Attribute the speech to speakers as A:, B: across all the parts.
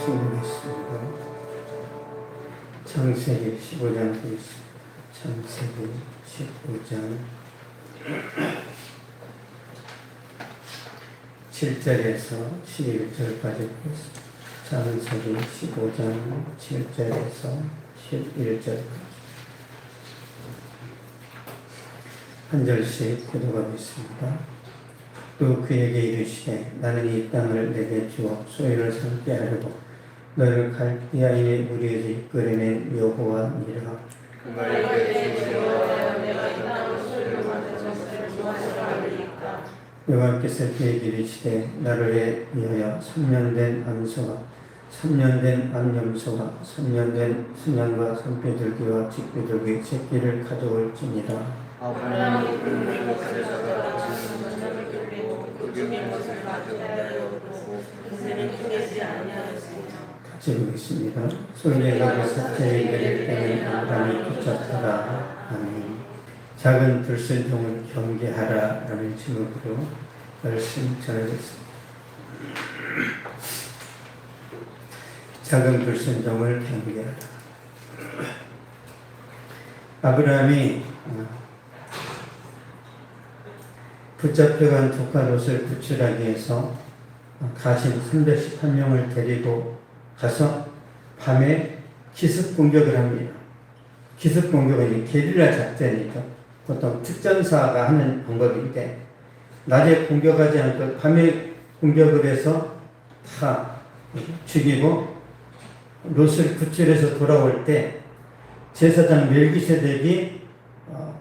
A: 승리했습니다. 창세기 15장 보겠습니다. 창세기 15장 7절에서 11절까지 보겠습니다. 창세기 15장 7절에서 11절까지 한 절씩 교독하겠습니다. 또 그에게 이르시되 나는 이 땅을 내게 주어 소유를 삼게 하려고 너를 갈대아인의 무리에서 이끌어낸 여호와니라. 여호와께서 그에게 이르시되 나를 위하여 3년 된 암소와 3년 된 암염소와 3년 된 순양과 산비둘기와 직비둘기 새끼를 가져올지니라.
B: 아브라함이 그 물을 가져다가 전을 돌리고 그 중에 것을 가져다가 보고 그새는 쪼개지 아니하였습니다.
A: 같이 보겠습니다. 솔레가 그 사태에 내릴 때는 아브라함이 붙잡더라. 아멘. 작은 불순종을 경계하라 라는 제목으로 말씀 전하겠습니다. 작은 불순종을 경계하라. 아브라함이 붙잡혀간 조카 롯을 구출하기 위해서 가신 318명을 데리고 가서 밤에 기습 공격을 합니다. 기습 공격은 게릴라 작전이죠. 보통 특전사가 하는 방법인데 낮에 공격하지 않고 밤에 공격을 해서 다 죽이고 롯을 구출해서 돌아올 때 제사장 멜기세덱이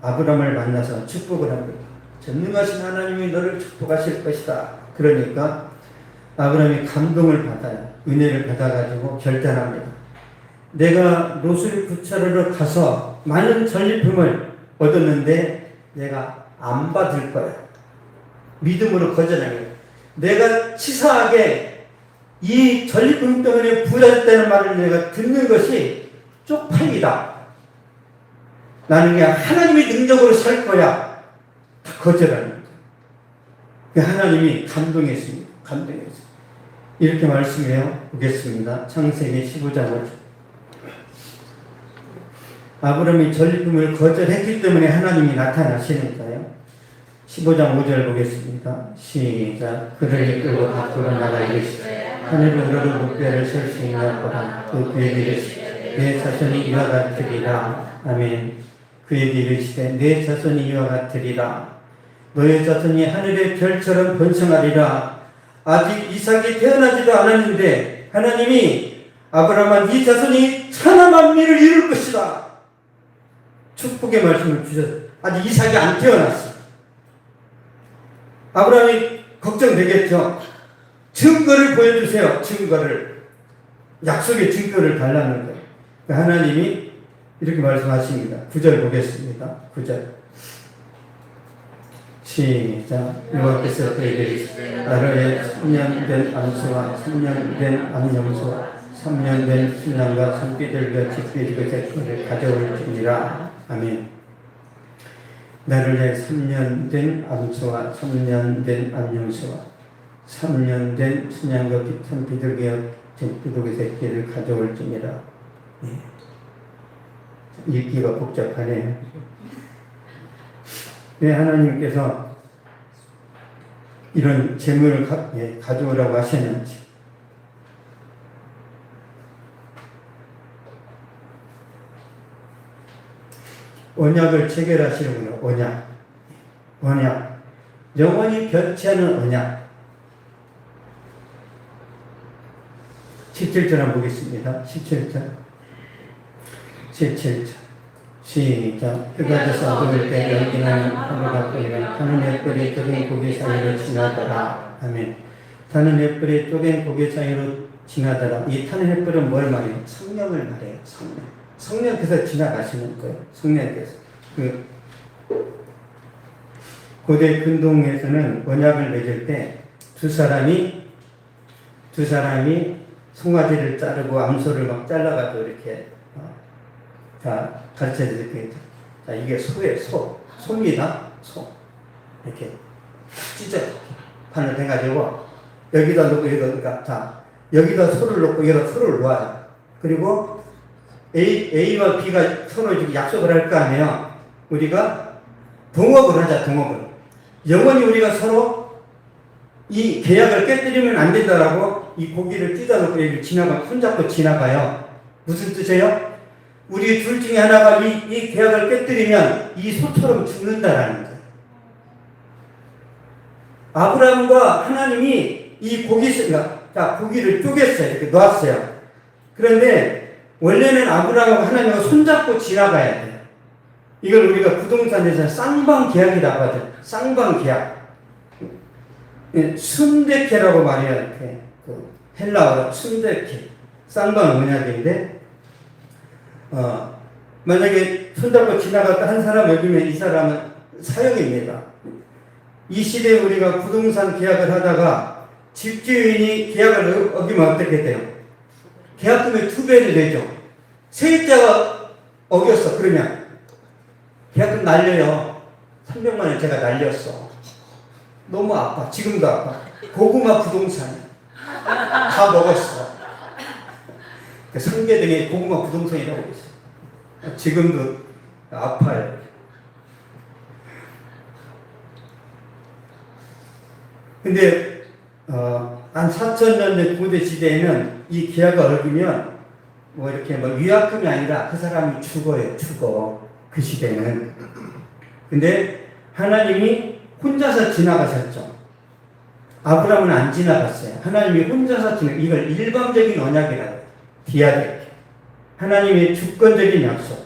A: 아브라함을 만나서 축복을 합니다. 전능하신 하나님이 너를 축복하실 것이다. 그러니까 아브라함이 감동을 받아요. 은혜를 받아가지고 결단합니다. 내가 롯을 구출하러 가서 많은 전리품을 얻었는데 내가 안 받을 거야. 믿음으로 거절합니다. 내가 치사하게 이 전리품 때문에 부자됐다는 말을 내가 듣는 것이 쪽팔리다. 나는 그냥 하나님의 능력으로 살 거야. 거절합니다. 하나님이 감동했습니다. 감동했습니다. 이렇게 말씀해요. 보겠습니다. 창세기 15장 5절. 아브라함이 전리품을 거절했기 때문에 하나님이 나타나시니까요. 15장 5절 보겠습니다. 시작. 그를 이끌고 밖으로 나가 이르시되 하늘을 우러러 목배를 설 수 있나 보라. 또 그에게 이르시되 내 자손이 이와 같으리라. 아멘. 그에게 이르시되 내 자손이 이와 같으리라. 너의 자손이 하늘의 별처럼 번성하리라. 아직 이삭이 태어나지도 않았는데 하나님이 아브라함아 네 자손이 천하 만민을 이룰 것이다. 축복의 말씀을 주셨어요. 아직 이삭이 안 태어났어. 아브라함이 걱정되겠죠. 증거를 보여주세요. 증거를. 약속의 증거를 달라는 거예요. 하나님이 이렇게 말씀하십니다. 9절 보겠습니다. 9절. 시작. 여호와께서 그에게 이르시되 나를 3년 된 암소와 3년 된 암염소와 3년 된 순양과 산비둘기와 직비둘기 새끼를 가져올지니라. 아멘. 나를 위해 3년 된 암소와 3년 된 암염소와 3년 된 순양과 산비둘기와 직비둘기 새끼를 가져올지니라. 읽기가 복잡하네요. 왜 하나님께서 이런 재물을 가져오라고 하셨는지. 언약을 체결하시는군요. 언약. 영원히 변치 않은 언약. 17절 한번 보겠습니다. 17절. 시작. 해가 져서 어두울 때 연기나는 하늘과 보이면 타는 햇불이 쪼갠 고개 사이로 지나더라. 아멘. 타는 햇불이 쪼갠 고개 사이로 지나더라. 이 타는 햇불은 뭘 말해요? 성령을 말해요. 성령께서 지나가시는 거예요. 성령께서. 고대 근동에서는 언약을 맺을 때 두 사람이 송아지를 자르고 암소를 막 잘라가지고 이렇게 자, 가르쳐 드릴게요. 자, 이게 소입니다. 소. 이렇게 찢어 판을 해가지고 여기다 놓고 여기다 자, 여기다 소를 놓고 여기다 소를 놓아요. 그리고 A와 B가 서로 지금 약속을 할 거 아니에요. 우리가 동업을 하자, 동업을. 영원히 우리가 서로 이 계약을 깨뜨리면 안 된다라고 이 고기를 찢어놓고 여기 손잡고 지나가요. 무슨 뜻이에요? 우리 둘 중에 하나가 이 계약을 깨뜨리면 이 소처럼 죽는다라는 거예요. 아브라함과 하나님이 이 고기를 쪼갰어요. 이렇게 놓았어요. 그런데 원래는 아브라함과 하나님과 손잡고 지나가야 돼요. 이걸 우리가 부동산에서 쌍방 계약이라고 하죠. 쌍방 계약. 순대케라고 말해요. 이렇게. 헬라어로 순대케. 쌍방 언약인데, 만약에 손잡고 지나갔다 한 사람 여기면 이 사람은 사형입니다. 이 시대에 우리가 부동산 계약을 하다가 집주인이 계약을 어기면 어떻게 돼요? 계약금의 2배를 내죠. 세입자가 어겼어. 그러면 계약금 날려요. 300만 원 제가 날렸어. 너무 아파. 지금도 아파. 고구마 부동산이야. 다 먹었어. 성계등에 고구마 부동산이라고 있어. 지금도 아파요. 근데 한 4,000년 고대 시대에는 이 계약을 어기면 뭐 이렇게 뭐 위약금이 아니라 그 사람이 죽어요. 죽어. 그 시대는. 근데 하나님이 혼자서 지나가셨죠. 아브라함은 안 지나갔어요. 하나님이 혼자서 이걸 일방적인 언약이라고 해요. 디아데. 하나님의 주권적인 약속.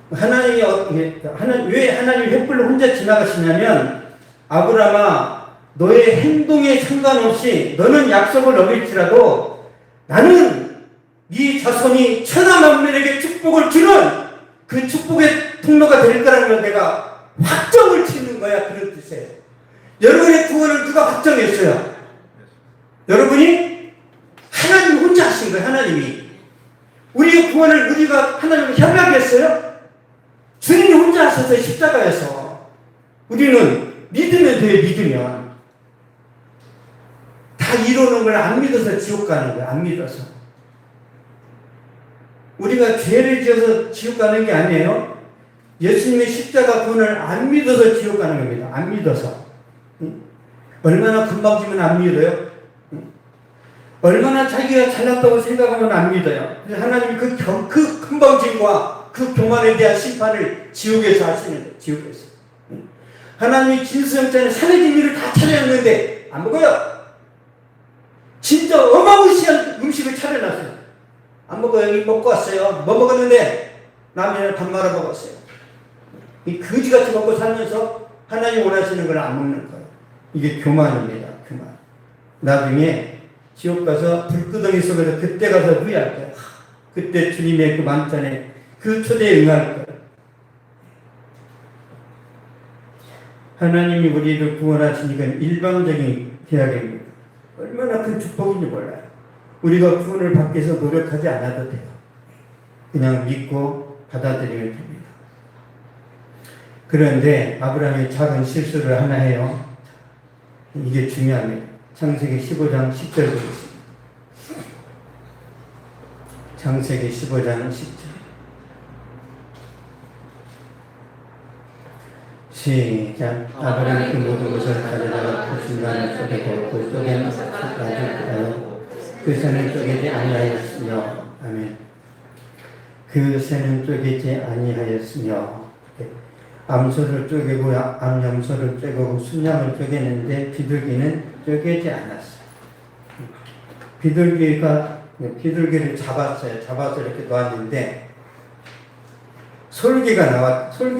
A: 왜 하나님이 횃불로 혼자 지나가시냐면, 아브라함아, 너의 행동에 상관없이 너는 약속을 어길지라도 나는 네 자손이 천하 만민에게 축복을 주는 그 축복의 통로가 될 거라는 걸 내가 확정을 짓는 거야. 그런 뜻이에요. 여러분의 구원을 누가 확정했어요? 여러분이 하나님 혼자 하신 거예요. 하나님이. 우리의 구원을 우리가 하나님을 협약했어요? 주님이 혼자 하셨어요. 십자가에서. 우리는 믿으면 돼요. 믿으면. 다 이루는 걸 안 믿어서 지옥 가는 거예요. 안 믿어서. 우리가 죄를 지어서 지옥 가는 게 아니에요. 예수님의 십자가 구원을 안 믿어서 지옥 가는 겁니다. 안 믿어서. 얼마나 금방 지면 안 믿어요? 얼마나 자기가 잘났다고 생각하면 안 믿어요. 그래서 하나님이 그 금방짐과 그 교만에 대한 심판을 지옥에서 하시는 거예요. 지옥에서. 하나님이 진수영장에 산의 진미를 다 차려놨는데 안 먹어요. 진짜 어마무시한 음식을 차려놨어요. 안 먹어요. 여기 먹고 왔어요. 뭐 먹었는데? 라면을 밥 말아 먹었어요. 이 거지같이 먹고 살면서 하나님 원하시는 걸 안 먹는 거예요. 이게 교만입니다. 교만. 나중에 지옥 가서 불구덩이 속에서 그때 가서 후회할 거예요. 그때 주님의 그 만찬에 그 초대에 응할 거예요. 하나님이 우리를 구원하신 이건 일방적인 계약입니다. 얼마나 큰 축복인지 몰라요. 우리가 구원을 받기 위해서 노력하지 않아도 돼요. 그냥 믿고 받아들이면 됩니다. 그런데 아브라함이 작은 실수를 하나 해요. 이게 중요합니다. 창세기 15장 10절 보겠습니다. 창세기 15장 10절. 시작. 아브라함이 그 모든 것을 가져다가 그 중간을 쪼개고 그 쪼갠 것을 가지고 그 새는 쪼개지 아니하였으며. 아멘. 그 새는 쪼개지 아니하였으며. 암소를 쪼개고 암염소를 쪼개고 순양을 쪼개는데 비둘기는 쪼개지 않았어요. 비둘기를 잡았어요. 잡아서 이렇게 놓았는데 솔개가 날아왔죠.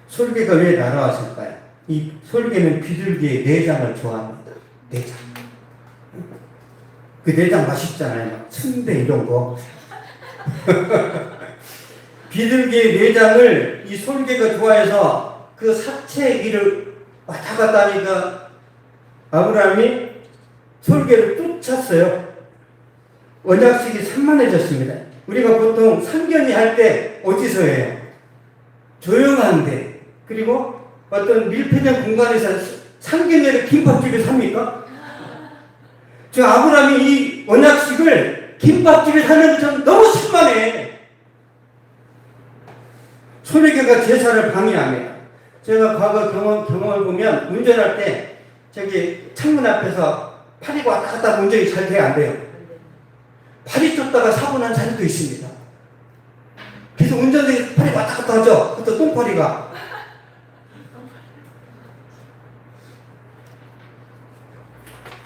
A: 솔개가 왜 날아왔을까요? 이 솔개는 비둘기의 내장을 좋아합니다. 내장. 그 내장 맛있잖아요. 순대 이런 거. 비둘기의 내장을 이 솔개가 좋아해서 그 사체 위를 왔다 갔다 하니까 아브라함이 솔개를 쫓았어요. 언약식이 산만해졌습니다. 우리가 보통 상견례 할 때 어디서 해요? 조용한데, 그리고 어떤 밀폐된 공간에서 상견례를 김밥집에 삽니까? 저 아브라함이 이 언약식을 김밥집에 사는 좀 너무 산만해. 소리개가 제사를 방해합니다. 제가 과거 경험을 보면 운전할 때 저기 창문 앞에서 파리가 왔다 갔다 하면 운전이 잘 돼야 안 돼요. 파리 쫓다가 사고 난 사례도 있습니다. 그래서 운전대에 파리 왔다 갔다 하죠. 그것도 똥파리가.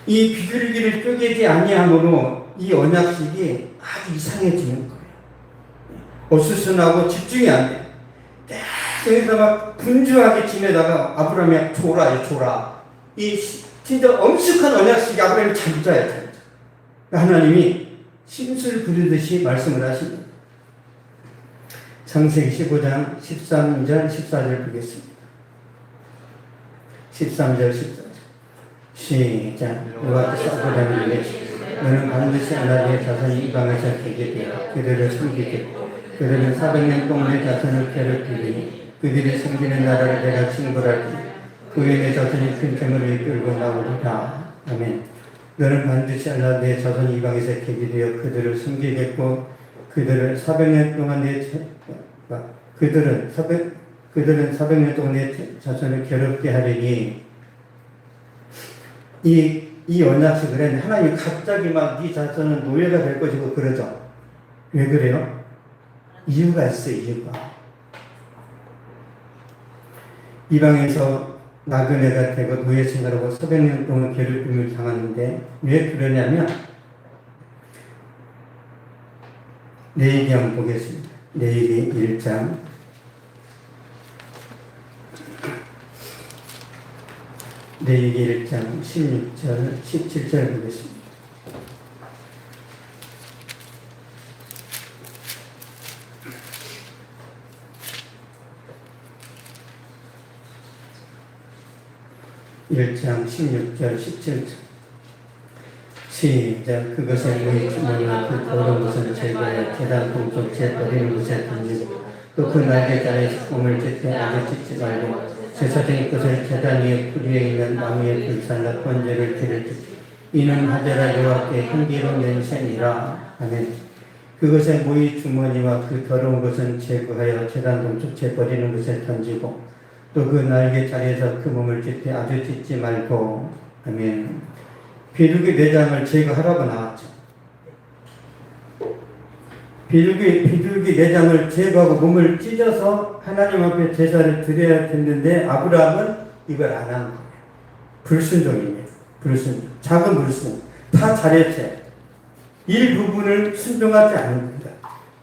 A: 이 비둘기를 쪼개지 아니함으로 이 언약식이 아주 이상해지는 거예요. 어수선하고 집중이 안 돼요. 여기서 막 분주하게 지내다가 아브라함이 줘라. 이 진짜 엄숙한 언약식이 아브라함이 잠자야. 하나님이 심술 부르듯이 말씀을 하십니다. 창세기 15장 13절 14절 보겠습니다. 13절 14절 시작. 여호와 께서 아브라함에게 이르시되 너는 반드시 아나니의 자손이 이방에서 되게 되어 그들을 섬기겠고 그들은 400년 동안 내 자손을 괴롭히리니 그들이 섬기는 나라를 내가 징벌할 테니 그의 내 자손이 큰 재물을 이끌고 나오리라. 아멘. 너는 반드시 알라 내 자손이 이방에서 객이 되어 그들을 섬기겠고 그들은 400년 동안 그들은 400년 동안 내 자손을 괴롭게 하리니 이 언약식을 했는데 하나님이 갑자기 막 네 자손은 노예가 될 것이고 그러죠. 왜 그래요? 이유가 있어요. 이유가. 이방에서 나그네가 되고 노예 생활하고 400년 동안 괴롭힘을 당하는데 왜 그러냐면 레위기 한번 보겠습니다. 레위기 1장 16절 17절 보겠습니다. (1장) 16절 17절 시작. 그것을 너희 주머니와 그 더러운 것을 제거하여 제단 동쪽 재버리는 곳에 던지고 또 그 날개자리에 꿈을 짓되 아주 짓지 말고 제사장의 것을 제단 위에 불 위에 있는 나무에 불살라 번제를 드릴지 이는 하되라 여호와께 향기로운 냄새니라. 아멘. 그것의 모이 주머니와 그 더러운 것은 제거하여 제단 동쪽 재버리는 곳에 던지고 또 그 날개 자리에서 그 몸을 짓되 아주 짓지 말고. 아멘. 비둘기 내장을 제거하라고 나왔죠. 비둘기 내장을 제거하고 몸을 찢어서 하나님 앞에 제사를 드려야 됐는데 아브라함은 이걸 안 한 거예요. 불순종입니다. 불순종. 작은 불순종. 다 잘했어요. 일부분을 순종하지 않습니다.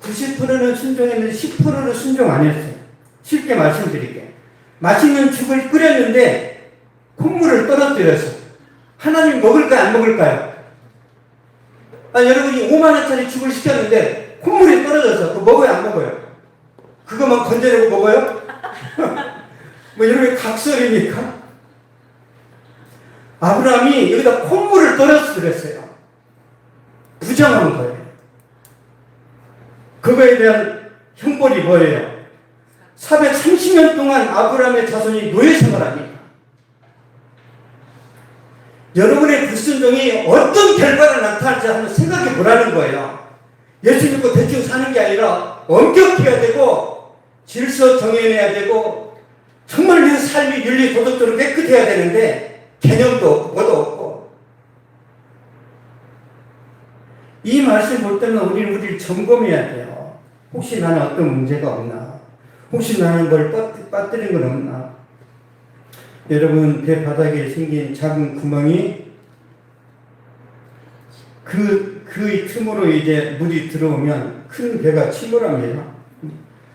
A: 90%는 순종했는데 10%는 순종 안 했어요. 쉽게 말씀드릴게요. 맛있는 죽을 끓였는데 콧물을 떨어뜨렸어요. 하나님 먹을까요? 안 먹을까요? 여러분이 5만원짜리 죽을 시켰는데 콧물이 떨어져서 그거 먹어요? 안 먹어요? 그거만 건져내고 먹어요? 뭐 여러분이 각설입니까? 아브라함이 여기다 콧물을 떨어뜨렸어요. 부정한 거예요. 그거에 대한 형벌이 뭐예요? 430년 동안 아브라함의 자손이 노예 생활합니다. 여러분의 불순종이 어떤 결과를 나타날지 한번 생각해 보라는 거예요. 예수 믿고 대충 사는 게 아니라 엄격해야 되고 질서 정해내야 되고 정말 내 삶이 윤리 도덕적으로 깨끗해야 되는데 개념도 없고 뭐도 없고. 이 말씀 볼 때는 우리를 점검해야 돼요. 혹시 나는 어떤 문제가 없나? 혹시 나는 뭘 빠뜨린 건 없나? 여러분 배 바닥에 생긴 작은 구멍이 그 틈으로 이제 물이 들어오면 큰 배가 침몰합니다.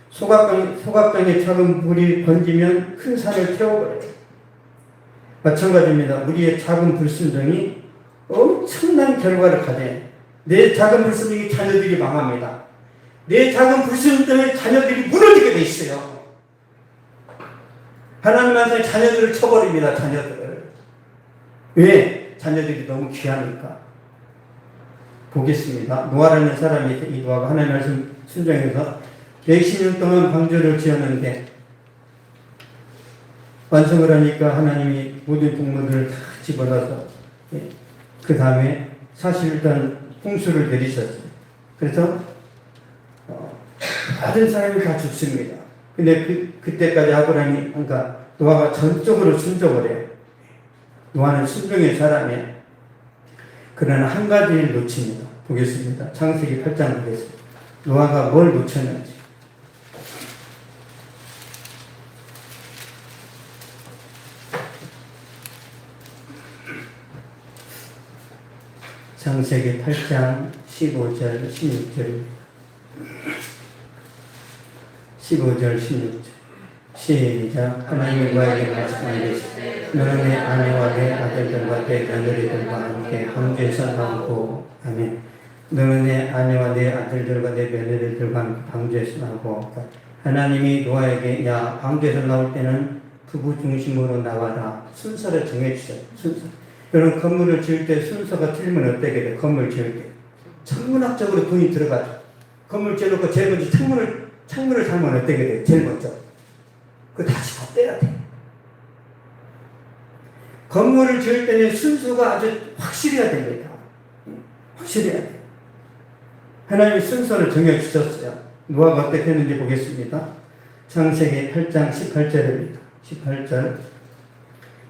A: 소각강에 작은 물이 번지면 큰 산을 태워버려요. 마찬가지입니다. 우리의 작은 불순종이 엄청난 결과를 가져요. 내 작은 불순종이 자녀들이 망합니다. 내 작은 불순종 때문에 자녀들이 무너지게 돼 있어요. 하나님 앞에 자녀들을 쳐버립니다. 자녀들을. 왜? 자녀들이 너무 귀하니까. 보겠습니다. 노아라는 사람이 이 노아가 하나님 말씀 순종해서 110년 동안 방주를 지었는데 완성을 하니까 하나님이 모든 동물들을 다 집어넣어서 그 다음에 사실 일단 홍수를 내리셨어요. 그래서 모든 사람이 다 죽습니다. 근데 그때까지 아브라함이, 그러니까 노아가 전적으로 순종을 해요. 노아는 순종의 사람이에요. 그러나 한 가지를 놓칩니다. 보겠습니다. 창세기 8장 보겠습니다. 노아가 뭘 놓쳤는지. 창세기 8장 15절 16절 15절 16절 시작. 하나님이 노아에게 말씀하시되 너는 내 아내와 내 아들들과 내 며느리들과 함께 방주에서 나오고. 아멘. 너는 내 아내와 내 아들들과 내 며느리들과 함께 방주에서 나오고. 하나님이 노아에게 야 방주에서 나올 때는 부부 중심으로 나와라. 순서를 정해주세요. 순서. 여러분 건물을 지을 때 순서가 틀리면 어떻게 돼? 건물 지을 때 천문학적으로 돈이 들어가죠. 건물 지어놓고 제일 먼저 창문을 달면 어떻게 돼? 제일 먼저 그거 다시 다 떼야 돼. 건물을 지을 때는 순서가 아주 확실해야 됩니다. 확실해야 돼. 하나님이 순서를 정해주셨어요. 노아가 어떻게 했는지 보겠습니다. 창세기 8장 18절입니다. 18절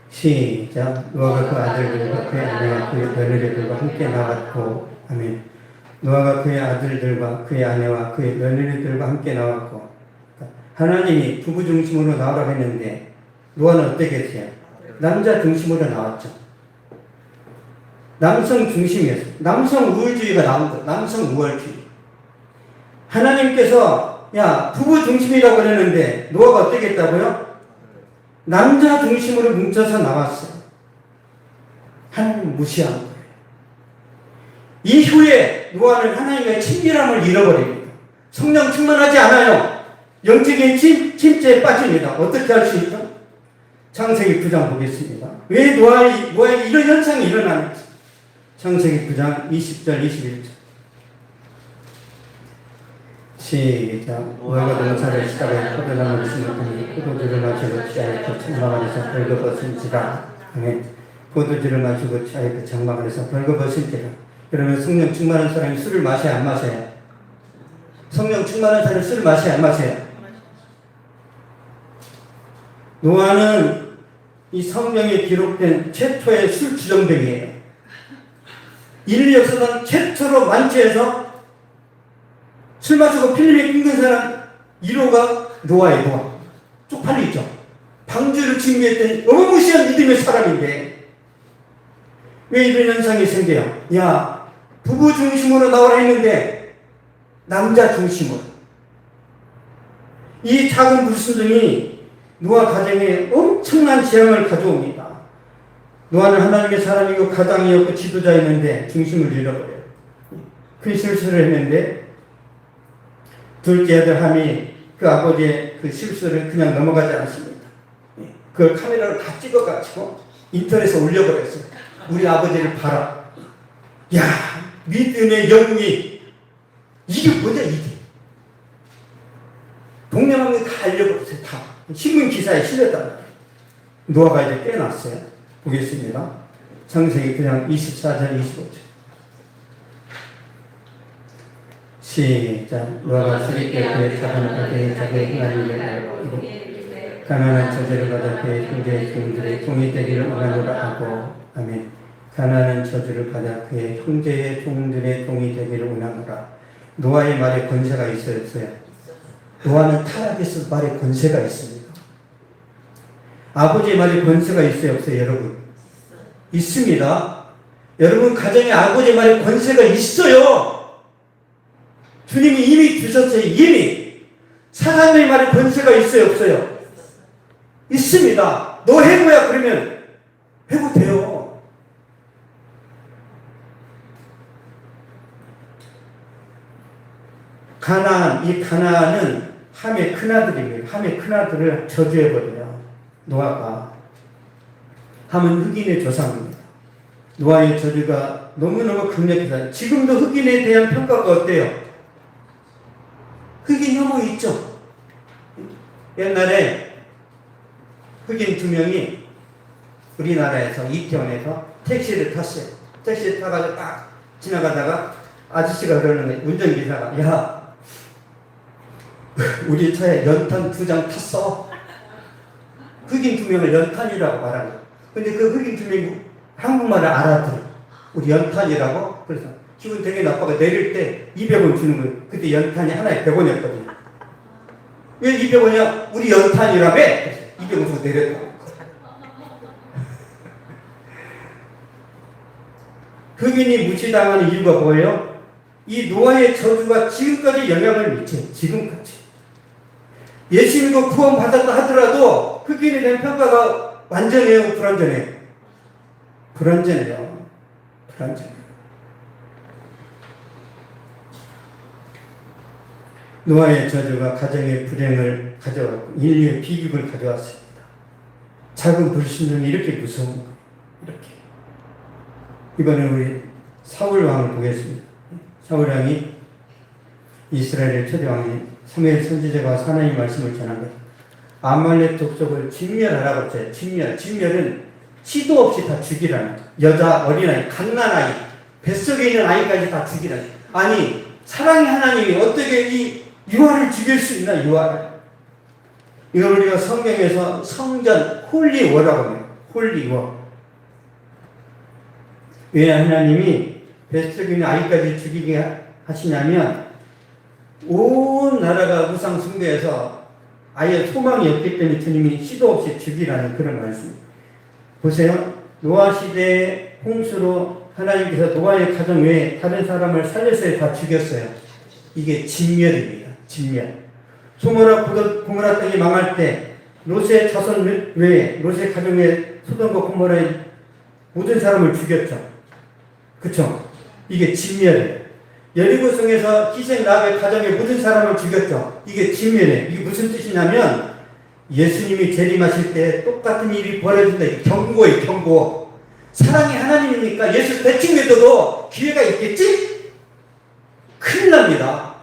A: 시작. 노아가 그 아들들과 그의 아내와 그의 며느리들과 함께 나왔고. 아멘. 노아가 그의 아들들과 그의 아내와 그의 며느리들과 함께 나왔고. 하나님이 부부 중심으로 나오라고 했는데 노아는 어떻게 했어요? 남자 중심으로 나왔죠. 남성 중심이었어요. 남성 우월주의가 나온 거예요. 남성 우월주의. 하나님께서 야 부부 중심이라고 그랬는데 노아가 어떻게 했다고요? 남자 중심으로 뭉쳐서 나왔어요. 하나님 무시한 거예요. 이후에 노아는 하나님의 친밀함을 잃어버립니다. 성령 충만하지 않아요. 영적인 침체에 빠집니다. 어떻게 할 수 있죠? 창세기 9장 보겠습니다. 왜 노아에게 이런 현상이 일어나는지. 창세기 9장 20절 21절 시작. 노아가 농사를 시작하여 포도나무를 심었더니 포도주를 마시고 취하여 그 장막 안에서 벌거벗은지라. 포도주를 마시고 취하여 그 장막 안에서 벌거벗은지라. 그러면 성령 충만한 사람이 술을 마셔야 안 마셔요? 성령 충만한 사람이 술을 마셔야 안 마셔요? 노아는 이 성경에 기록된 최초의 술 주정뱅이에요. 인류 역사상 최초로 만취해서 술 마시고 필름에 끊긴 사람 1호가 노아예요. 노아. 쪽팔리죠. 방주를 증거했던 어마무시한 믿음의 사람인데 왜 이런 현상이 생겨요? 야 부부 중심으로 나오라 했는데 남자 중심으로. 이 작은 불순종이 노아 가정에 엄청난 재앙을 가져옵니다. 노아는 하나님의 사람이고 가장이었고 지도자였는데 중심을 잃어버려요. 큰 실수를 했는데 둘째 아들 함이 그 아버지의 그 실수를 그냥 넘어가지 않습니다. 그걸 카메라로 다 찍어가지고 인터넷에 올려버렸어요. 우리 아버지를 봐라. 야 믿음의 영웅이 이게 뭐냐 이게. 동네 방네 다 알려버렸어요. 다 신문 기사에 실렸단 말이에요. 노아가 이제 깨어났어요. 보겠습니다. 창세기 그냥 24절 25절 시작. 노아가 수리께 그의 작은 아들의 자기의 하나님을 알고 가난한 저주를 받아 그의 형제의 종들의 종이 되기를 원하노라 하고. 아멘. 가난한 저주를 받아 그의 형제의 종들의 종이 되기를 원하노라. 노아의 말에 권세가 있어요 없어요? 노아는 타락에서 말에 권세가 있습니다. 아버지의 말에 권세가 있어요 없어요 여러분? 있습니다. 여러분 가정에 아버지의 말에 권세가 있어요. 주님이 이미 주셨어요. 이미. 사람의 말에 권세가 있어요 없어요? 있습니다. 너 해보야 그러면 해도 돼요. 이 가나안은 함의 큰아들입니다. 함의 큰아들을 저주해버려요. 노아가. 함은 흑인의 조상입니다. 노아의 저주가 너무너무 강력해서 지금도 흑인에 대한 평가가 어때요? 흑인 혐오 있죠? 옛날에 흑인 2명이 우리나라에서 이태원에서 택시를 탔어요. 택시를 타가지고 딱 지나가다가 아저씨가 그러는 거예요. 운전기사가. 야, 우리 차에 연탄 2장 탔어. 흑인 2명을 연탄이라고 말하는 거예요. 근데 그 흑인 2명이 한국말을 알아들어. 우리 연탄이라고. 그래서 기분 되게 나빠가 내릴 때 200원 주는 거예요. 그때 연탄이 하나에 100원이었거든요. 왜 200원이야? 우리 연탄이라며? 200원 주고 내렸다. 흑인이 무시당하는 이유가 뭐예요? 이 노아의 저주가 지금까지 영향을 미쳐요. 지금까지. 예수 믿고 구원받았다 하더라도 흑인에 대한 평가가 완전해요? 불완전해요? 불완전해요. 불완전해요. 노아의 저주가 가정의 불행을 가져왔고 인류의 비극을 가져왔습니다. 작은 불신령이 이렇게 무서운 거예요. 이렇게. 이번에 우리 사울 왕을 보겠습니다. 사울 왕이 이스라엘의 초대 왕이 사무엘 선지자가 하나님의 말씀을 전한 거예요. 아말렉 족속을 진멸하라고 했어요. 진멸은 시도 없이 다 죽이라는 거예요. 여자, 어린아이, 갓난아이, 뱃속에 있는 아이까지 다 죽이라는 거예요. 아니 사랑의 하나님이 어떻게 이 유아를 죽일 수 있나, 유아를. 이걸 우리가 성경에서 성전 홀리워라고 해요. 홀리워. 왜 하나님이 뱃속에 있는 아이까지 죽이게 하시냐면 온 나라가 우상 숭배해서 아예 소망이 없기 때문에 주님이 시도 없이 죽이라는 그런 말씀입니다. 보세요. 노아 시대의 홍수로 하나님께서 노아의 가정 외에 다른 사람을 살렸어요. 다 죽였어요. 이게 진멸입니다. 진멸. 소모라 고모라 땅이 망할 때 롯의 자손 외에 롯의 가정 외에 소돔과 고모라의 모든 사람을 죽였죠. 그쵸? 이게 진멸이에요. 여리고성에서 희생 라합의 가정의 모든 사람을 죽였죠. 이게 진멸이에요. 이게 무슨 뜻이냐면 예수님이 재림하실 때 똑같은 일이 벌어진다. 이게 경고예요. 경고. 사랑이 하나님이니까 예수 대충 믿어도 기회가 있겠지? 큰일 납니다.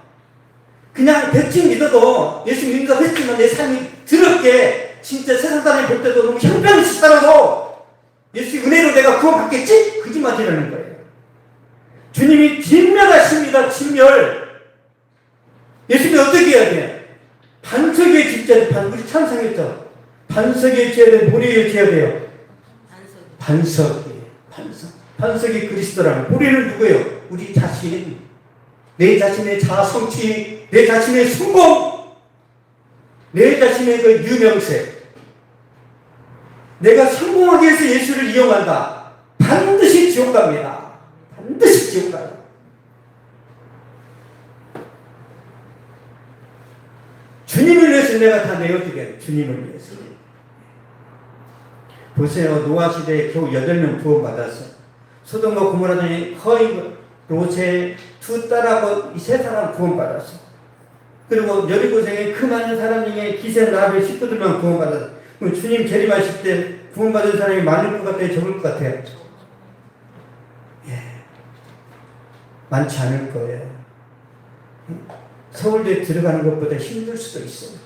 A: 그냥 대충 믿어도 예수 믿는다고 했지만 내 삶이 더럽게 진짜 세상 사람이 볼 때도 너무 형편없이 살아도 예수 은혜로 내가 구원받겠지? 거짓말이라는 거예요. 주님이 진멸하십니다. 진멸. 예수님이 어떻게 해야 돼요? 반석에 짓자. 우리 찬성했죠? 반석에 지어야 돼요? 모래에 지어야 돼요? 반석이에요. 반석. 반석이 그리스도라는. 모래는 누구예요? 우리 자신. 내 자신의 자성취, 내 자신의 성공, 내 자신의 그 유명세. 내가 성공하기 위해서 예수를 이용한다. 반드시 지옥 갑니다. 반드시 지옥 가요. 주님을 위해서 내가 다 내어주게. 주님을 위해서. 보세요. 노아 시대에 겨우 8명 구원받았어요. 소돔과 고모라 중에 거의 롯의 2딸하고 3사람 구원받았어. 그리고 여리고성에 그 많은 사람 중에 기생 라합의 식구들만 구원받았어. 그럼 주님 재림하실 때 구원받은 사람이 많을 것 같아요? 적을 것 같아요? 예. 많지 않을 거예요. 서울대에 들어가는 것보다 힘들 수도 있어요.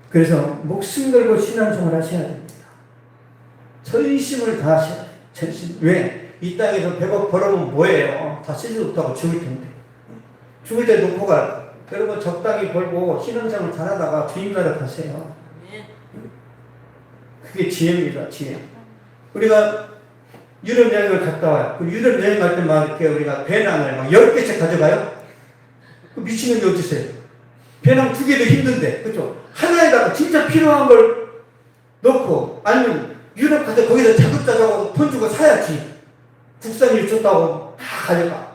A: 그래서 목숨 걸고 신앙생활 하셔야 됩니다. 전심을 다하셔야 돼요. 전심. 왜? 이 땅에서 100억 벌어보면 뭐예요? 다 쓰지도 못하고 죽을 텐데. 죽을 때 놓고 가. 여러분 적당히 벌고 신앙생활 잘하다가 주님 나라 가세요. 그게 지혜입니다. 지혜. 우리가 유럽 여행을 갔다 와요. 그 유럽 여행 갈 때 막 이렇게 우리가 배낭을 막 10개씩 가져가요? 그 미치는 게 어디 있어요? 배낭 2개도 힘든데. 그죠? 하나에다가 진짜 필요한 걸 넣고, 아니면 유럽 가서 거기서 자급자족하고 돈 주고 사야지. 국산일 줬다고 다 가져가.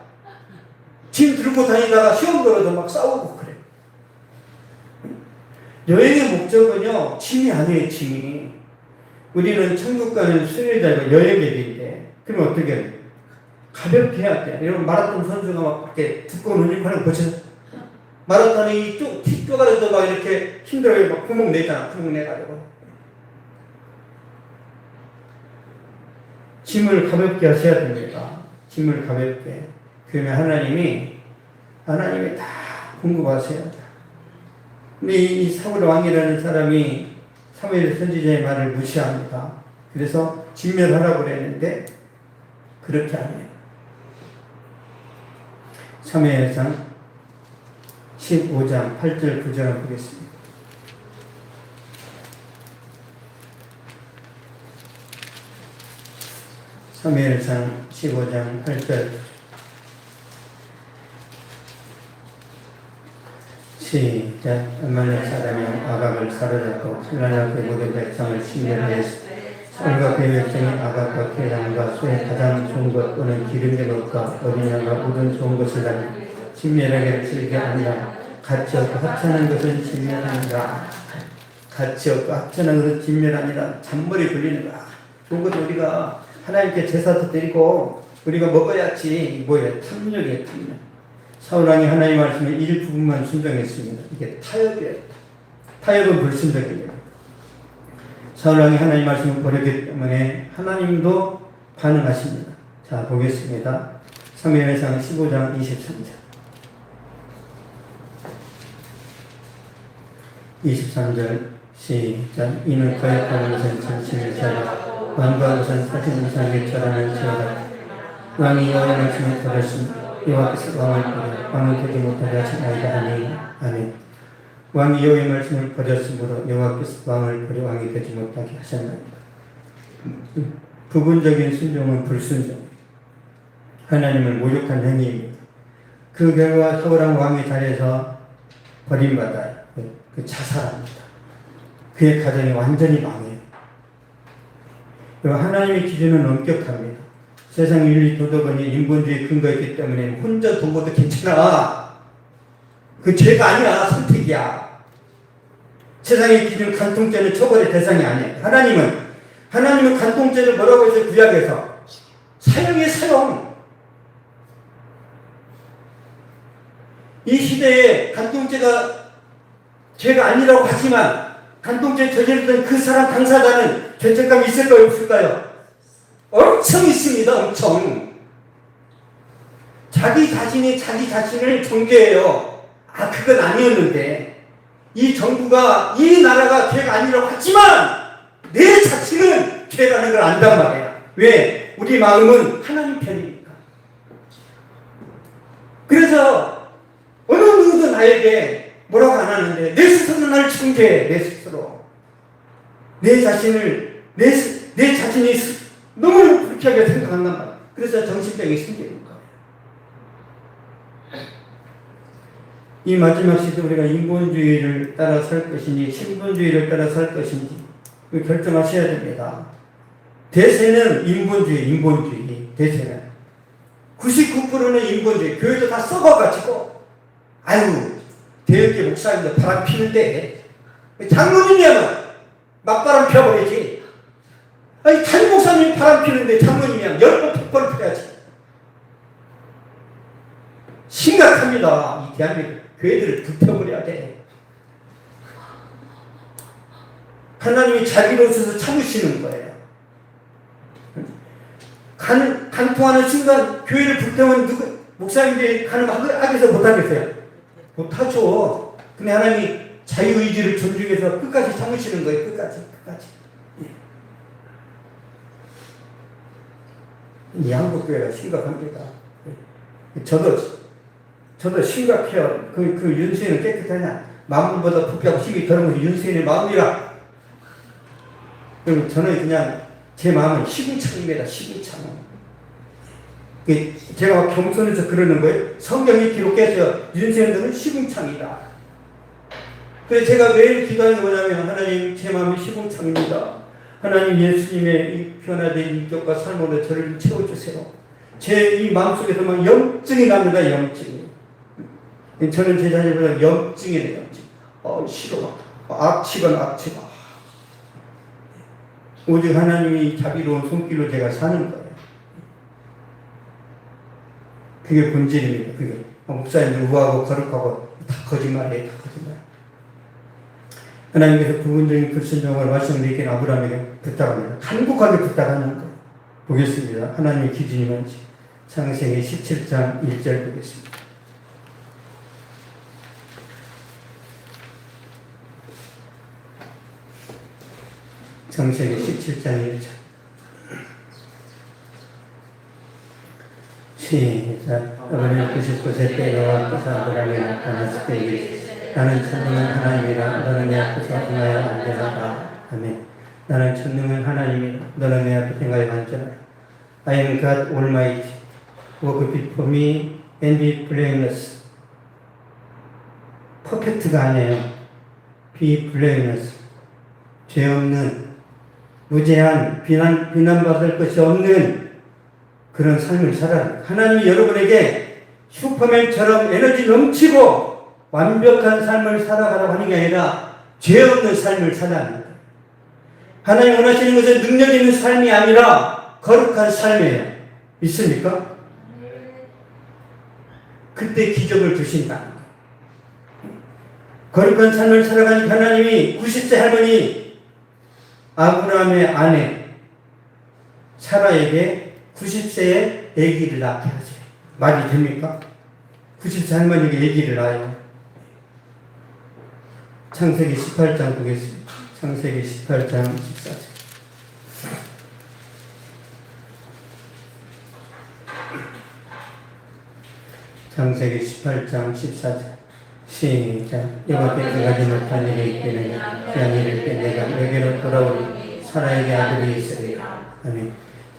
A: 짐 들고 다니다가 시험 걸어도 막 싸우고 그래. 여행의 목적은요, 짐이 아니에요, 짐이. 우리는 천국 가는 순례자고 여행객인데, 그러면 어떻게 해야 돼? 가볍게 해야 돼. 여러분, 마라톤 선수가 막 이렇게 두꺼운 유니폼을 거쳐서, 마라톤이 티 쪼가리도 막 이렇게 힘들어요. 막 구멍 내잖아. 구멍 내가지고. 짐을 가볍게 하셔야 됩니다. 짐을 가볍게. 그러면 하나님이 다 공급하세요. 근데 이 사울 왕이라는 사람이 사무엘 선지자의 말을 무시합니다. 그래서 진멸하라고 그랬는데 그렇게 안 해요. 사무엘상 15장 8절 9절을 보겠습니다. 사무엘상 15장 8절 시작. 아말렉 사람이 아각을 사로잡고 신라의 모든 백성을 침멸하였으니 사울과 그의 백성이 아각과 계량과 소의 가장 좋은 것 또는 기름진 것과 어린 양과 모든 좋은 것을 가지고 진멸하게 즐겨 한다. 가치 없고 합천한 것은 진멸하니라. 가치 없고 합천한 것은 진멸하니라. 잔머리 굴리는 거야. 좋은 것 우리가 하나님께 제사도 드리고 우리가 먹어야지. 뭐예요? 탐욕이에요, 탐욕. 사울왕이 하나님 말씀에 일부분만 순종했습니다. 이게 타협이에요. 타협은 불순종이에요. 사울왕이 하나님 말씀을 버렸기 때문에 하나님도 반응하십니다. 자, 보겠습니다. 사무엘상 15장 23절. 23절 시작. 이는 거역하는 것은 진실을 찾아 왕과 것은 사진 이상에 절하는 지어다. 왕이 여호와의 말씀을 버렸습니다. 여호와께서 왕을 버려 왕을 되지 못하게 하시나이다 하니 아멘. 왕이 여호와의 말씀을 버렸으므로 여호와께서 왕을 버려 왕이 되지 못하게 하셨나이다. 부분적인 순종은 불순종, 하나님을 모욕한 행위입니다. 그 결과 사울왕 왕의 자리에서 버림받아요. 그 자살합니다. 그의 가정이 완전히 망해요. 하나님의 기준은 엄격합니다. 세상 윤리 도덕은 인본주의에 근거했기 때문에 혼자 도고도 괜찮아. 그 죄가 아니야. 선택이야. 세상의 기준 간통죄는 처벌의 대상이 아니에요. 하나님은 간통죄를 뭐라고 해서 구약에서 사형이에요. 사형. 이 시대에 간통죄가 죄가 아니라고 하지만 간통죄 저질렀던 그 사람 당사자는 죄책감이 있을까요? 없을까요? 엄청 있습니다. 엄청. 자기 자신이 자기 자신을 정죄해요. 아, 그건 아니었는데 이 정부가 이 나라가 죄가 아니라고 하지만 내 자신은 죄라는 걸 안단 말이야. 왜? 우리 마음은 하나님 편이니까. 그래서 어느 누구도 나에게 뭐라고 안 하는데 내 스스로 나를 정죄해. 내 스스로. 내 자신을 내 자신이 너무 불쾌하게 생각한단 말이야. 그래서 정신병이 생기는 거예요. 이 마지막 시대 우리가 인본주의를 따라 살 것인지 신본주의를 따라 살 것인지 결정하셔야 됩니다. 대세는 인본주의. 대세는 99%는 인본주의. 교회도 다 썩어가지고 아유 대역계 목사님도 바람 피는데 장로님이야만 막바람 펴버리지. 아니 담임 목사님이 바람 피는데 장로님이야 10번 100번 펴야지. 심각합니다. 이 대한민국 교회들을 불태워버려야 돼. 하나님이 자비로우셔서 참으시는 거예요. 간통하는 순간 교회를 불태우면 목사님들이 가능하겠어요? 못하겠어요? 못하죠. 근데 하나님이 자유의지를 존중해서 끝까지 참으시는 거예요. 끝까지. 이 한국교회가 심각합니다. 저도 심각해요. 그 윤수인은 깨끗하냐? 만물보다 부패하고 힘이 더러운 것이 윤수인의 마음이라. 그럼 저는 그냥 제 마음은 시궁창입니다. 시궁창. 제가 겸손해서 그러는 거예요. 성경이 기록해서 윤수인들은 시궁창이다. 그래서 제가 매일 기도하는 게 뭐냐면 하나님 제 마음이 시궁창입니다. 하나님 예수님의 이 변화된 인격과 삶으로 저를 채워주세요. 제 이 마음속에서만 염증이 납니다. 염증이. 저는 제 자신보다 염증이래요. 싫어. 악취가. 오직 하나님이 자비로운 손길로 제가 사는 거예요. 그게 본질입니다. 그게. 목사님들 우하고 거룩하고 다 거짓말이에요. 다 거짓말. 하나님께서 부분적인 불순종을 말씀드리긴 아브라함에게 부탁합니다. 간곡하게 부탁하는 거 보겠습니다. 하나님의 기준이 뭔지. 창세기 17장 1절 보겠습니다. 창세기 17장 1절. 시작. 아버지는 99세 때 너와 앞에서 아브라함이 나타났을 때 이르시되 나는 천능한 하나님이라 너는 내 앞에서 행하여 안전하다. 아멘. 나는 천능한 하나님이라 너는 내 앞에서 행하여 안전하다. I am God Almighty. Walk before me and be blameless. 퍼펙트가 아니에요. Be blameless. 죄 없는, 무죄한, 비난받을 것이 없는 그런 삶을 살아라. 하나님이 여러분에게 슈퍼맨처럼 에너지 넘치고 완벽한 삶을 살아가라고 하는 게 아니라 죄 없는 삶을 살아야 합니다. 하나님 원하시는 것은 능력 있는 삶이 아니라 거룩한 삶이에요. 믿습니까? 그때 기적을 주신다. 거룩한 삶을 살아가는 하나님이 90세 할머니 아브라함의 아내 사라에게 90세에 아기를 낳게 하세요. 말이 됩니까? 90세 할머니에게 아기를 낳아요. 창세기 18장 보겠습니다. 창세기 18장 14절. 창세기 18장 14절. 시작. 여호와께서 가지 못한 일이 있겠느냐. 귀한 일을 때 내가 내게로 돌아오니 사라에게 아들이 있으리라. 아멘.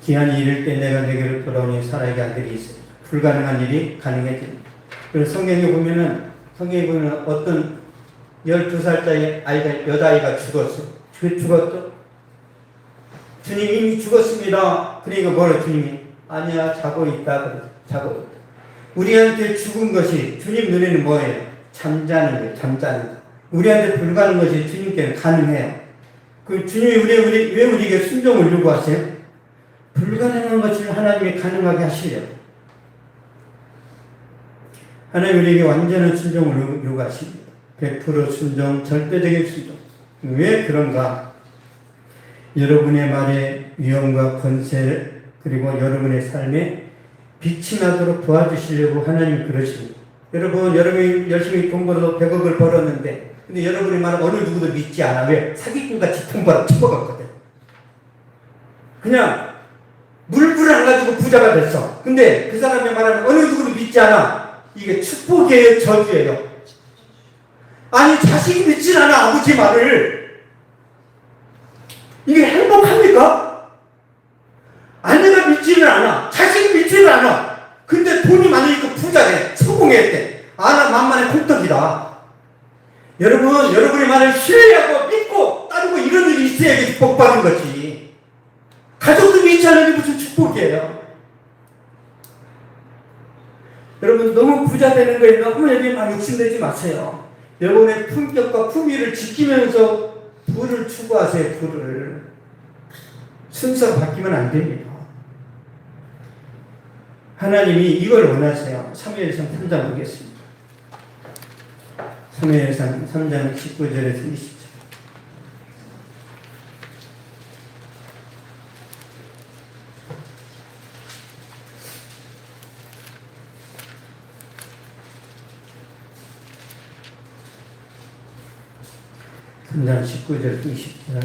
A: 귀한 일을 때 내가 내게로 돌아오니 사라에게 아들이 있으리라. 불가능한 일이 가능해집니다. 그래서 성경에 보면 어떤 12살짜리 아이가, 여자아이가 죽었어요. 죽었죠? 주님 이미 죽었습니다. 그러니까 뭐라 주님이? 아니야, 자고 있다. 자고 있다. 우리한테 죽은 것이 주님 눈에는 뭐예요? 잠자는 거예요. 잠자는 거. 우리한테 불가능한 것이 주님께는 가능해요. 그 주님이 왜 우리에게 순종을 요구하세요? 불가능한 것을 하나님이 가능하게 하시려고. 하나님 우리에게 완전한 순종을 요구하십니다. 100% 순종, 절대적인 순종. 왜 그런가? 여러분의 말에 위엄과 권세 그리고 여러분의 삶에 빛이 나도록 도와주시려고 하나님이 그러십니다. 여러분이 열심히 돈 벌어서 100억을 벌었는데 근데 여러분의 말은 어느 누구도 믿지 않아. 왜? 사기꾼같이 돈 벌어 쳐먹었거든. 그냥 물불을 안 가지고 부자가 됐어. 근데 그 사람의 말은 어느 누구도 믿지 않아. 이게 축복이에요, 저주예요? 아니 자식이 믿질 않아, 아버지 말을. 이게 행복합니까? 아내가 믿지는 않아. 자식이 믿지는 않아. 근데 돈이 많으니까 부자래. 성공했대. 나 만만의 콩떡이다. 여러분의 말을 신뢰하고 믿고 따르고 이런 일이 있어야 복받은 거지. 가족도 믿지 않는 게 무슨 축복이에요. 여러분 너무 부자 되는 거에 너무 여기만 욕심내지 마세요. 여러분의 품격과 품위를 지키면서 부를 추구하세요. 부를. 순서가 바뀌면 안 됩니다. 하나님이 이걸 원하세요. 사무엘상 3장 보겠습니다. 사무엘상 3장 19절에서 20절. 삼장 19절 20절.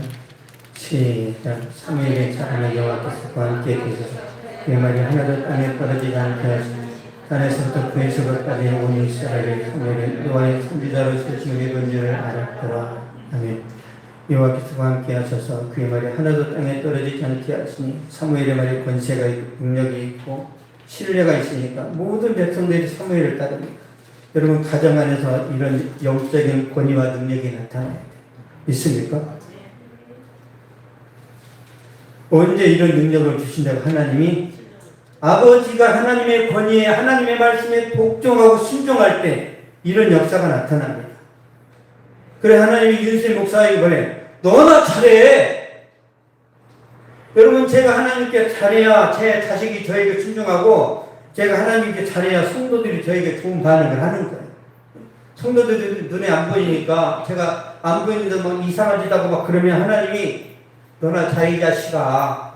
A: 시작. 사무엘의 자라는 여호와께서 그와 함께 계셔서 그의 말이 하나도 땅에 떨어지지 않게 하시니 산에서부터 그에서까지 온 이스라엘의 사무엘은 여호와의 선지자로 세심을 입은 줄을 알았더라. 아멘. 여호와께서 그와 함께 하셔서 그의 말이 하나도 땅에 떨어지지 않게 하시니 사무엘의 말이 권세가 있고 능력이 있고 신뢰가 있으니까 모든 백성들이 사무엘을 따릅니다. 여러분 가정 안에서 이런 영적인 권위와 능력이 나타나요. 있습니까? 언제 이런 능력을 주신다고? 하나님이 아버지가 하나님의 권위에 하나님의 말씀에 복종하고 순종할 때 이런 역사가 나타납니다. 그래 하나님이 윤세 목사에게 보내 너나 잘해. 여러분 제가 하나님께 잘해야 제 자식이 저에게 순종하고 제가 하나님께 잘해야 성도들이 저에게 좋은 반응을 하는 거예요. 성도들이 눈에 안 보이니까 제가 안 보이는데 뭐 이상한 짓 하고 막 그러면 하나님이 너나 자기 자식아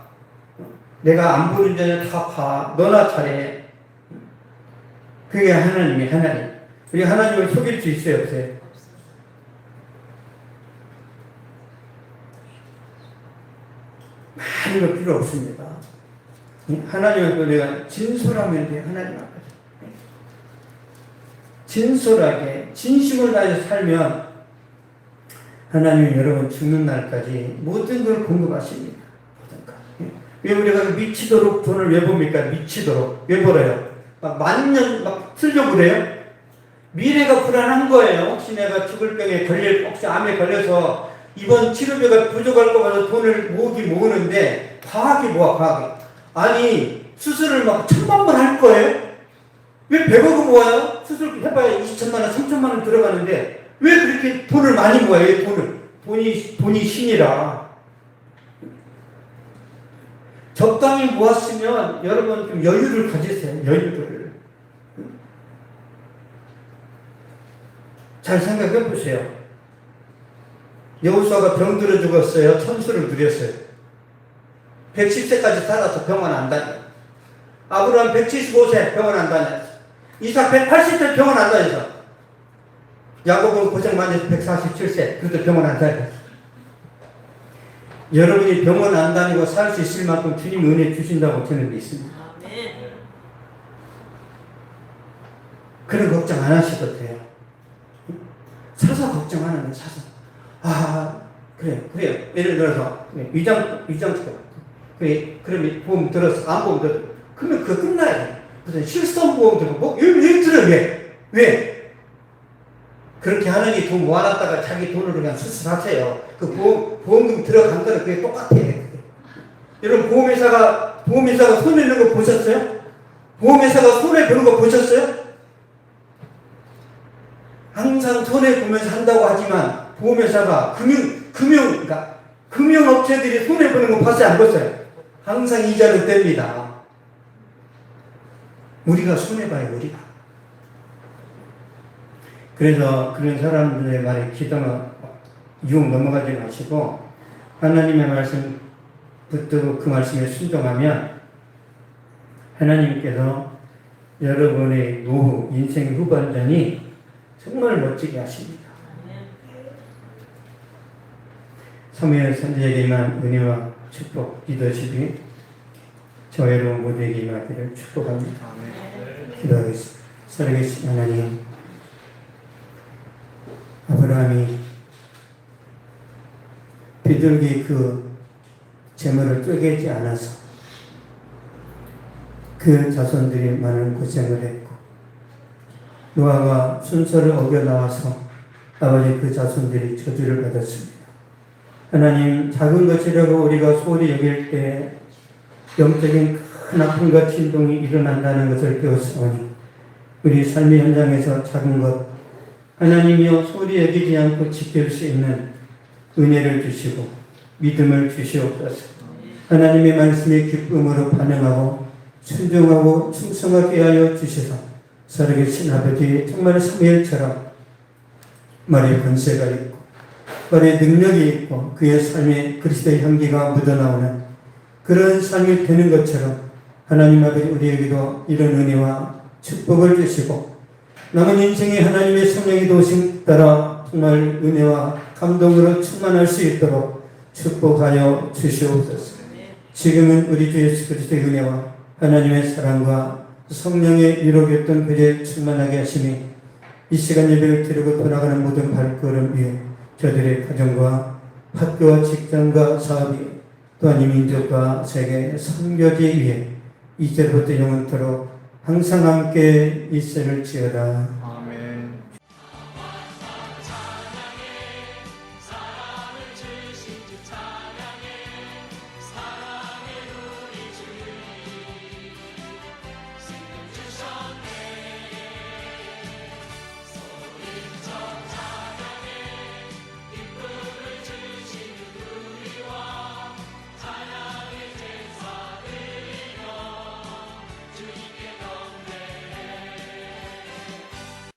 A: 내가 안 보는 데는 다 봐. 너나 잘해. 그게 하나님. 우리 하나님을 속일 수 있어요, 없어요? 많은 거 필요 없습니다. 하나님 앞에 내가 진솔하면 돼. 하나님 앞에 진솔하게 진심을 다해서 살면 하나님은 여러분 죽는 날까지 모든 걸 공급하십니다. 왜 우리가 미치도록 돈을 왜 봅니까? 미치도록 왜 벌어요? 막 만년 막 쓰려고 그래요? 미래가 불안한 거예요. 혹시 내가 죽을 병에 혹시 암에 걸려서 이번 치료비가 부족할 거 봐서 돈을 모으는데 과하게 모아, 과하게. 아니, 수술을 막 1,000만 번 할 거예요? 왜 100억을 모아요? 수술 해봐야 2천만 원, 3천만 원 들어가는데 왜 그렇게 돈을 많이 모아요? 왜 돈이 신이라. 적당히 모았으면 여러분 좀 여유를 가지세요. 여유를. 잘 생각해 보세요. 여호수아가 병들어 죽었어요. 천수를 누렸어요. 110세까지 살아서 병원 안 다녀. 아브라함 175세 병원 안 다녔어. 이삭 180세 병원 안 다녔어. 야곱은 고생 많이 해서 147세 그래도 병원 안 다녔어. 여러분이 병원 안 다니고 살 수 있을 만큼 주님 은혜 주신다고 저는 믿습니다. 그런 걱정 안 하셔도 돼요. 사서 걱정하는 거예요. 사서. 그래요. 예를 들어서 위장 그러면 보험 들어서 안 보험 들어. 그러면 그거 끝나야 돼. 무슨 실손보험 들고 왜 들어? 왜? 그렇게 하느니 돈 모아놨다가 자기 돈으로 그냥 수술하세요. 그 보험금 들어간 거는 그게 똑같아. 여러분 보험회사가 손해 내는 거 보셨어요? 보험회사가 손해 보는 거 보셨어요? 항상 손해 보면서 한다고 하지만 보험회사가 그러니까 금융업체들이 손해 보는 거 봤어요? 안 봤어요? 항상 이자는 뗍니다. 우리가 손해 봐요, 우리가. 그래서 그런 사람들의 말에 기도가 유혹 넘어가지 마시고 하나님의 말씀 붙들고 그 말씀에 순종하면 하나님께서 여러분의 노후, 인생 후반전이 정말 멋지게 하십니다. 사무엘 선지자에게 임한 은혜와 축복, 리더십이 저 여러분 모두에게 임하기를 축복합니다. 기도하겠습니다. 살아계신 하나님, 아브라함이 비둘기 그 재물을 쪼개지 않아서 그 자손들이 많은 고생을 했고 노아가 순서를 어겨 나와서 아버지 그 자손들이 저주를 받았습니다. 하나님, 작은 것이라고 우리가 소홀히 여길 때 영적인 큰 아픔과 진동이 일어난다는 것을 배웠사오니 우리 삶의 현장에서 작은 것 하나님이여 소홀히 여기지 않고 지킬 수 있는 은혜를 주시고 믿음을 주시옵소서. 하나님의 말씀에 기쁨으로 반응하고 순종하고 충성하게 하여 주시사 살아계신 아버지 정말 사무엘처럼 말에 권세가 있고 말에 능력이 있고 그의 삶에 그리스도의 향기가 묻어나오는 그런 삶이 되는 것처럼 하나님 아버지 우리에게도 이런 은혜와 축복을 주시고 남은 인생에 하나님의 성령의 도우심 따라 정말 은혜와 감동으로 충만할 수 있도록 축복하여 주시옵소서. 지금은 우리 주 예수 그리스도의 은혜와 하나님의 사랑과 성령의 이루겠던 그에 충만하게 하시니 이 시간 예배를 드리고 돌아가는 모든 발걸음 위에 저들의 가정과 학교와 직장과 사업이 또한 이 민족과 세계 선교지 위에 이제부터 영원토록 항상 함께 있을지어다.